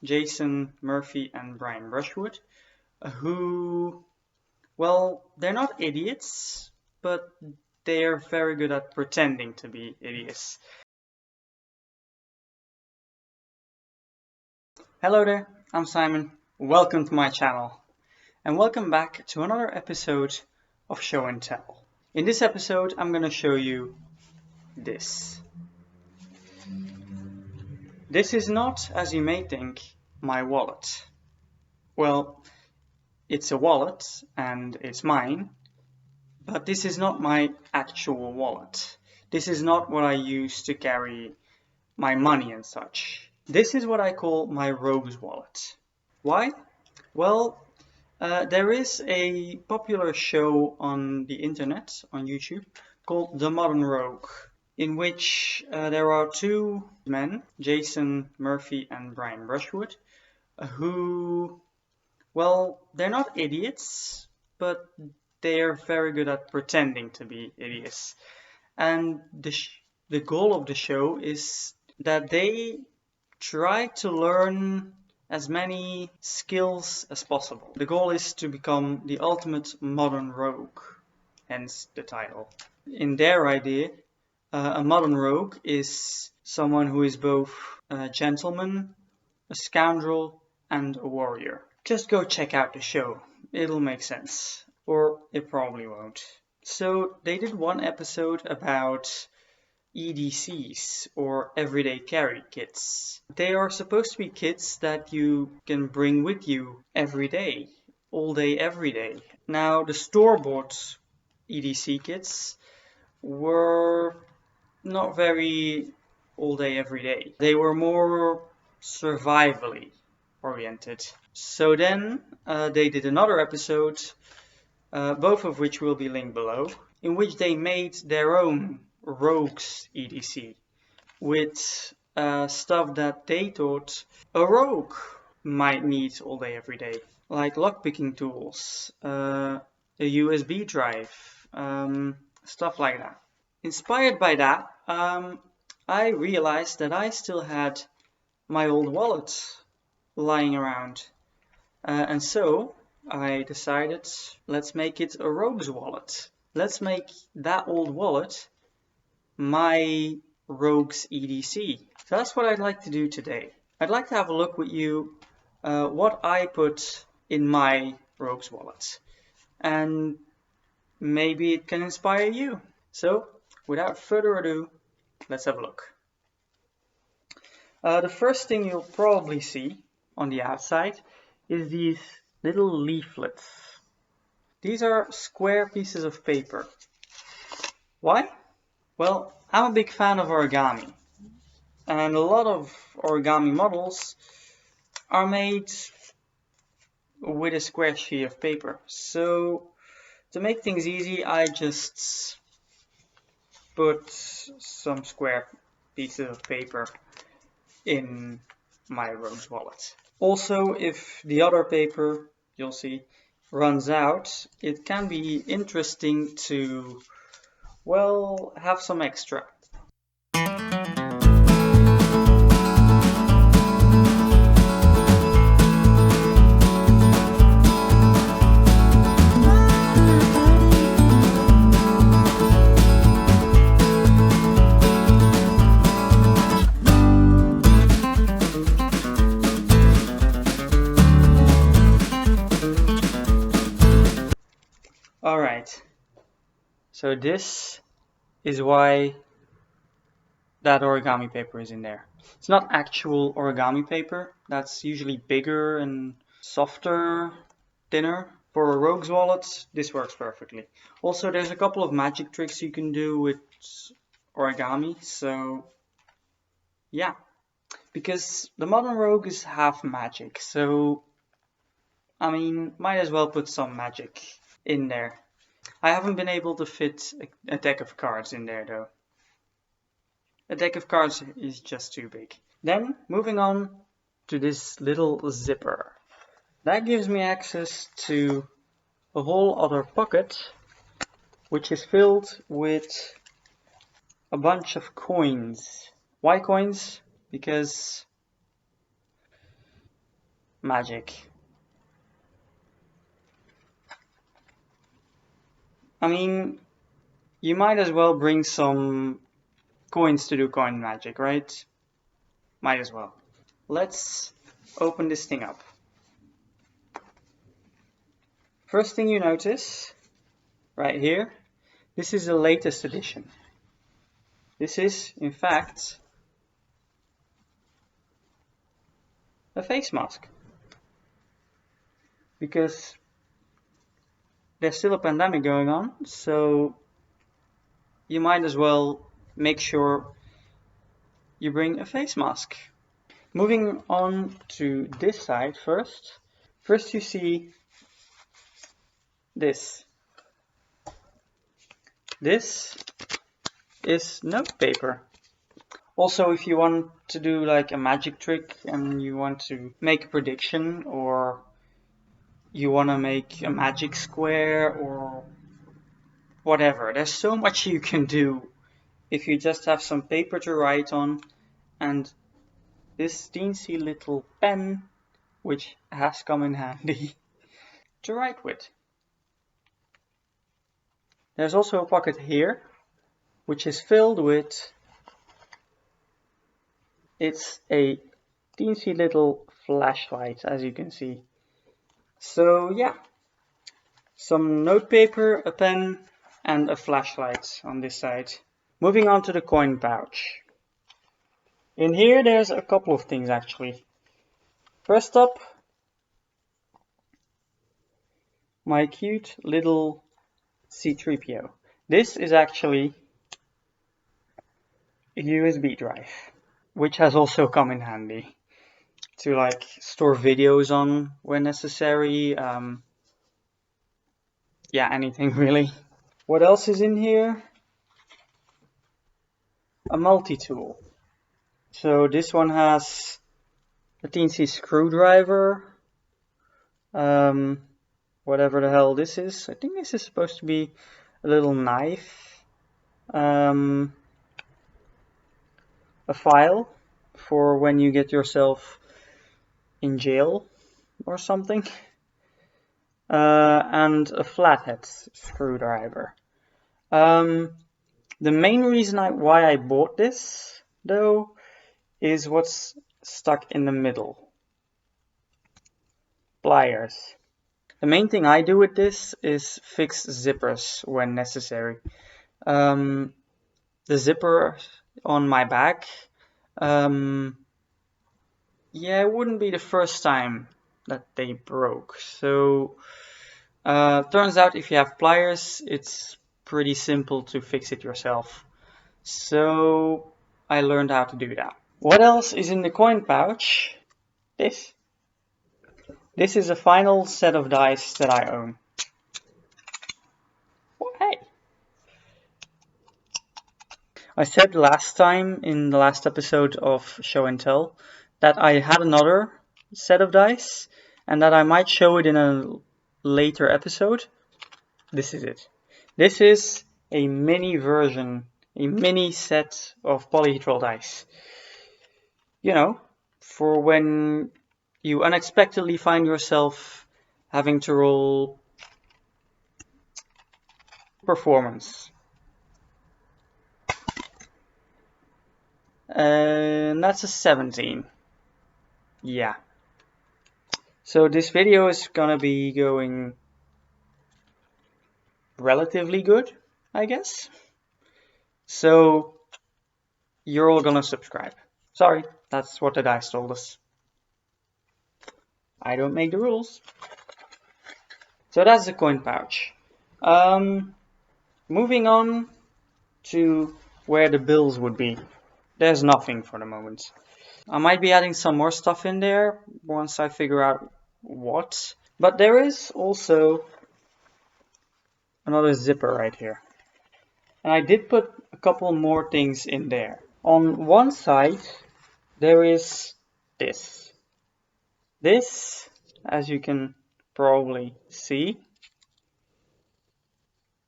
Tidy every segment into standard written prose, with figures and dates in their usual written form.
Jason Murphy and Brian Brushwood, who, well, they're not idiots, but they are very good at pretending to be idiots. Hello there, I'm Simon. Welcome to my channel, and welcome back to another episode of Show and Tell. In this episode, I'm going to show you this. This is not, as you may think, my wallet. Well, it's a wallet and it's mine, but this is not my actual wallet. This is not what I use to carry my money and such. This is what I call my rogue's wallet. Why? Well, there is a popular show on the internet, on YouTube, called The Modern Rogue, in which there are two men, Jason Murphy and Brian Brushwood, who, well, they're not idiots, but they are very good at pretending to be idiots. And the goal of the show is that they try to learn as many skills as possible. The goal is to become the ultimate modern rogue, hence the title. In their idea, a modern rogue is someone who is both a gentleman, a scoundrel, and a warrior. Just go check out the show, it'll make sense. Or it probably won't. So they did one episode about EDCs, or everyday carry kits. They are supposed to be kits that you can bring with you every day, all day, every day. Now, the store-bought EDC kits were not very all day, every day. They were more survivally oriented. So then they did another episode, both of which will be linked below, in which they made their own rogues EDC with stuff that they thought a rogue might need all day every day, like lockpicking tools, a USB drive, stuff like that. Inspired by that, I realized that I still had my old wallet lying around, and so I decided, let's make it a rogue's wallet. Let's make that old wallet my rogue's EDC. So that's what I'd like to do today. I'd like to have a look with you what I put in my rogue's wallet, and maybe it can inspire you. So without further ado, let's have a look. The first thing you'll probably see on the outside is these little leaflets. These are square pieces of paper. Why? Well, I'm a big fan of origami, and a lot of origami models are made with a square sheet of paper. So to make things easy, I just put some square pieces of paper in my rogue's wallet. Also, if the other paper, you'll see, runs out, it can be interesting to, well, have some extra. Alright, so this is why that origami paper is in there. It's not actual origami paper, that's usually bigger and softer, thinner. For a rogue's wallet, this works perfectly. Also, there's a couple of magic tricks you can do with origami, so yeah. Because the modern rogue is half magic, so I mean, might as well put some magic in there. I haven't been able to fit a deck of cards in there though. A deck of cards is just too big. Then moving on to this little zipper. That gives me access to a whole other pocket, which is filled with a bunch of coins. Why coins? Because magic. I mean, you might as well bring some coins to do coin magic, right? Might as well. Let's open this thing up. First thing you notice, right here, this is the latest edition. This is, in fact, a face mask. Because there's still a pandemic going on, so you might as well make sure you bring a face mask. Moving on to this side first. First you see this. This is note paper. Also, if you want to do like a magic trick and you want to make a prediction, or you want to make a magic square or whatever, there's so much you can do if you just have some paper to write on and this teensy little pen, which has come in handy to write with. There's also a pocket here, which is filled with, it's a teensy little flashlight, as you can see. So yeah, some notepaper, a pen, and a flashlight on this side. Moving on to the coin pouch. In here there's a couple of things actually. First up, my cute little C3PO. This is actually a USB drive, which has also come in handy to like store videos on when necessary. Yeah, anything really. What else is in here? A multi-tool. So this one has a teensy screwdriver, whatever the hell this is. I think this is supposed to be a little knife, a file for when you get yourself in jail or something, and a flathead screwdriver. The main reason why I bought this, though, is what's stuck in the middle. Pliers. The main thing I do with this is fix zippers when necessary. The zipper on my back, yeah, it wouldn't be the first time that they broke. So, turns out if you have pliers, it's pretty simple to fix it yourself. So, I learned how to do that. What else is in the coin pouch? This. This is a final set of dice that I own. Oh, hey! I said last time in the last episode of Show and Tell that I had another set of dice and that I might show it in a later episode. This is it. This is a mini version, a mini set of polyhedral dice. You know, for when you unexpectedly find yourself having to roll performance. And that's a 17. Yeah. So this video is gonna be going relatively good, I guess. So you're all gonna subscribe. Sorry, that's what the dice told us. I don't make the rules. So that's the coin pouch. Moving on to where the bills would be. There's nothing for the moment. I might be adding some more stuff in there once I figure out what. But there is also another zipper right here. And I did put a couple more things in there. On one side, there is this. This, as you can probably see,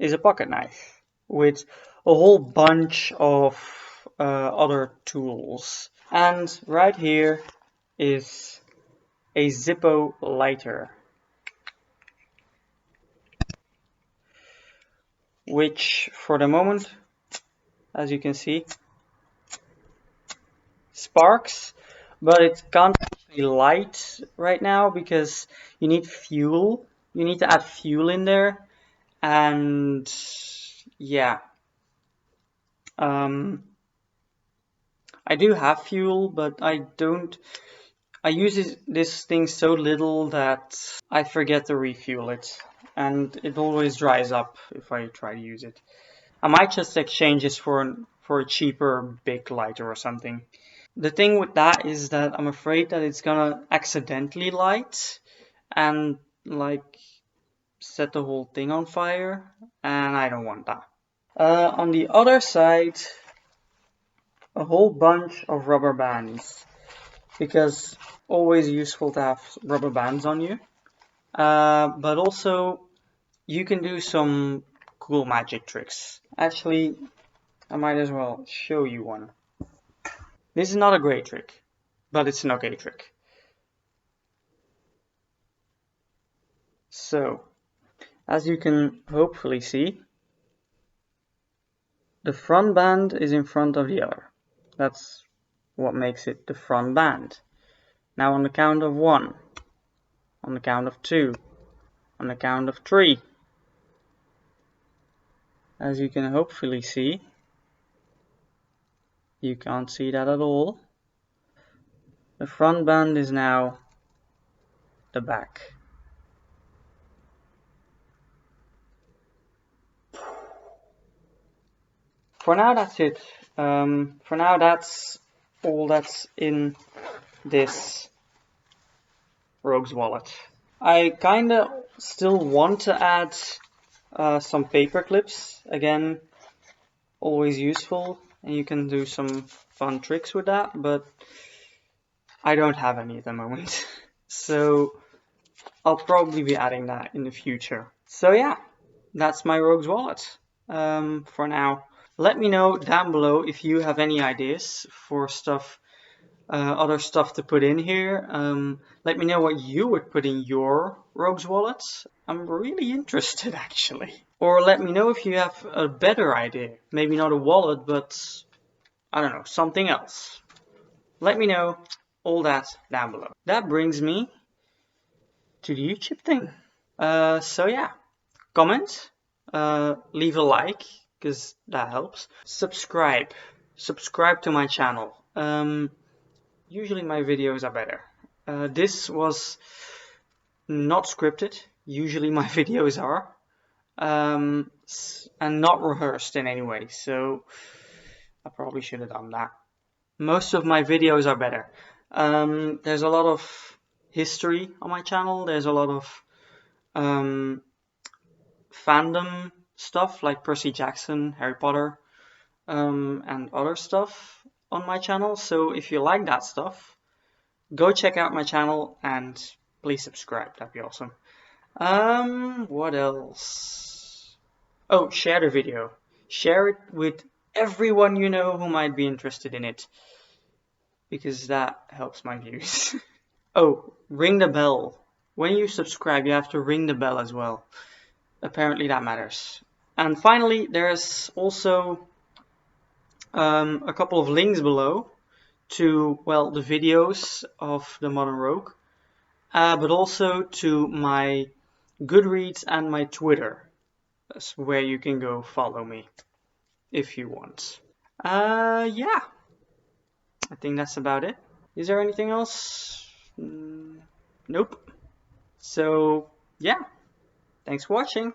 is a pocket knife with a whole bunch of other tools. And right here is a Zippo lighter, which for the moment, as you can see, sparks, but it can't be light right now because you need fuel. You need to add fuel in there, and yeah, I do have fuel, but I don't. I use this thing so little that I forget to refuel it, and it always dries up if I try to use it. I might just exchange this for a cheaper big lighter or something. The thing with that is that I'm afraid that it's gonna accidentally light and like set the whole thing on fire, and I don't want that. On the other side, a whole bunch of rubber bands, because always useful to have rubber bands on you. But also you can do some cool magic tricks. Actually, I might as well show you one. This is not a great trick, but it's an okay trick. So, as you can hopefully see, the front band is in front of the other. That's what makes it the front band. Now on the count of 1, on the count of 2, on the count of 3, as you can hopefully see, you can't see that at all, the front band is now the back. For now that's it. For now that's all that's in this Rogue's wallet. I kinda still want to add some paper clips. Again, always useful, and you can do some fun tricks with that, but I don't have any at the moment. So I'll probably be adding that in the future. So yeah, that's my Rogue's wallet for now. Let me know down below if you have any ideas for stuff, other stuff to put in here. Let me know what you would put in your Rogue's wallets. I'm really interested actually. Or let me know if you have a better idea. Maybe not a wallet, but I don't know, something else. Let me know all that down below. That brings me to the YouTube thing. So yeah, comment, leave a like, because that helps. Subscribe to my channel. Usually my videos are better. This was not scripted. Usually my videos are. And not rehearsed in any way, so I probably should have done that. Most of my videos are better. There's a lot of history on my channel. There's a lot of fandom stuff like Percy Jackson, Harry Potter, and other stuff on my channel. So if you like that stuff, go check out my channel and please subscribe. That'd be awesome. What else? Oh, share the video. Share it with everyone you know who might be interested in it, because that helps my views. Oh, ring the bell. When you subscribe, you have to ring the bell as well. Apparently that matters. And finally, there's also a couple of links below to, well, the videos of the Modern Rogue, but also to my Goodreads and my Twitter. That's where you can go follow me if you want. Yeah, I think that's about it. Is there anything else? Nope. So, yeah, thanks for watching.